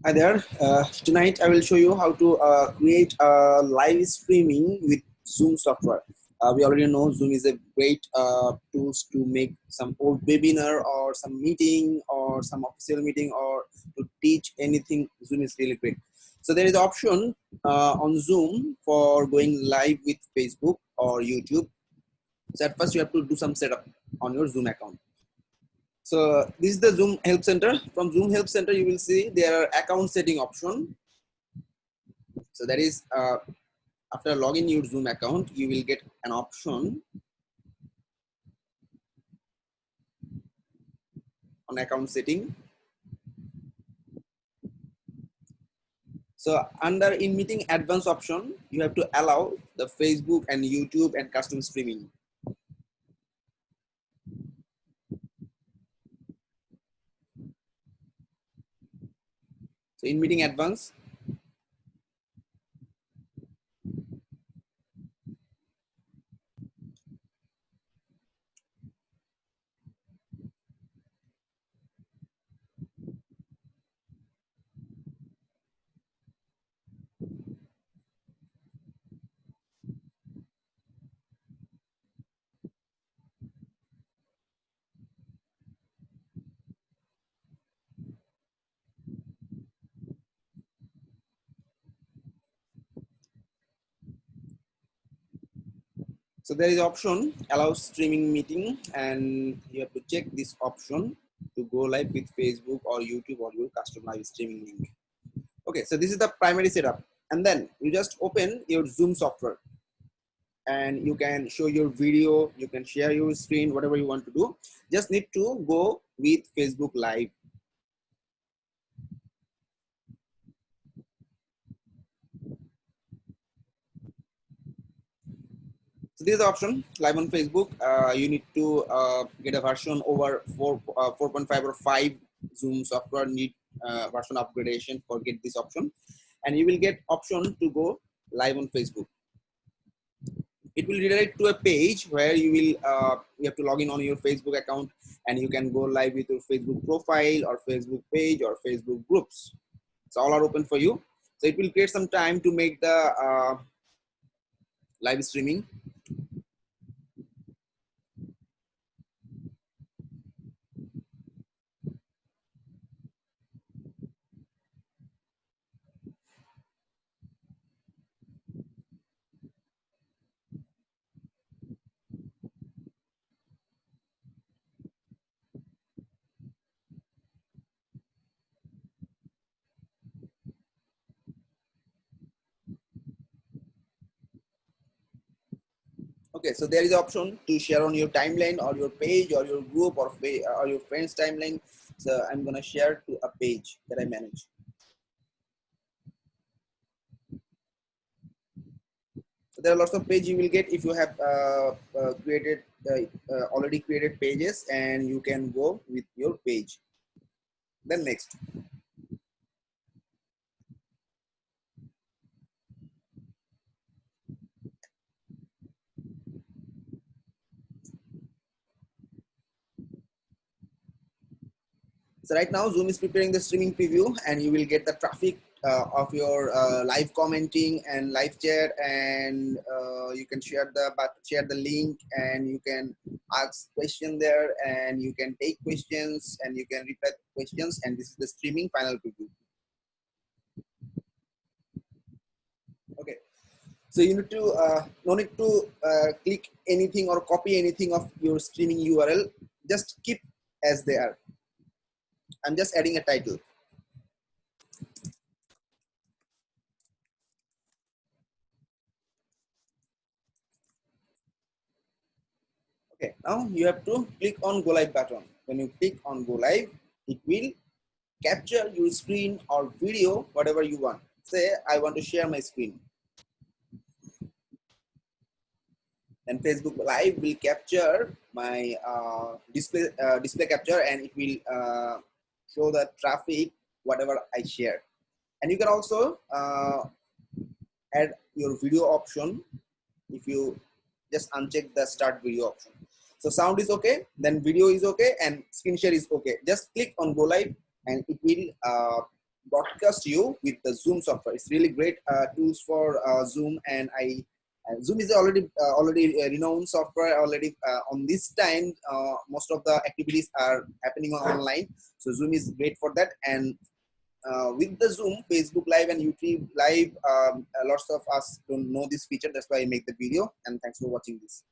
Hi there. Tonight I will show you how to create live streaming with Zoom software. We already know Zoom is a great tools to make some old webinar or some meeting or some official meeting or to teach anything. Zoom is really great. So there is option on Zoom for going live with Facebook or YouTube. So at first you have to do some setup on your Zoom account. So this is the Zoom Help Center. From Zoom Help Center, you will see there are account setting option. So that is after logging your Zoom account, you will get an option on account setting. So under in meeting advanced option, you have to allow the Facebook and YouTube and custom streaming. So in meeting advanced, so there is option allow streaming meeting, and you have to check this option to go live with Facebook or YouTube or your custom live streaming link. Okay, so this is the primary setup, and then you just open your Zoom software and you can show your video, you can share your screen, whatever you want to do. Just need to go with Facebook Live. So this is the option live on Facebook. You need to get a version over 4.5 or 5 Zoom software need version upgradation for get this option, and you will get option to go live on Facebook. It will redirect to a page where you will you have to log in on your Facebook account, and you can go live with your Facebook profile or Facebook page or Facebook groups. So all are open for you. So it will create some time to make the live streaming. Okay, so there is an option to share on your timeline or your page or your group or your friends timeline. So I'm gonna share to a page that I manage. So there are lots of pages you will get if you have already created pages, and you can go with your page. Then next. So right now Zoom is preparing the streaming preview, and you will get the traffic of your live commenting and live chat, and you can share the link, and you can ask question there, and you can take questions, and you can reply questions, and this is the streaming final preview. Okay, so you need to no need to click anything or copy anything of your streaming URL. Just keep as they are. I'm just adding a title. Okay, now you have to click on go live button. When you click on go live, it will capture your screen or video, whatever you want. Say I want to share my screen. Then Facebook Live will capture my display capture, and it will show the traffic, whatever I share. And you can also add your video option if you just uncheck the start video option. So sound is okay, then video is okay, and screen share is okay. Just click on go live, and it will broadcast you with the Zoom software. It's really great tools for Zoom, and Zoom is already renowned software already. On this time, most of the activities are happening online, so Zoom is great for that. And with the Zoom, Facebook Live and YouTube Live, lots of us don't know this feature. That's why I make the video. And thanks for watching this.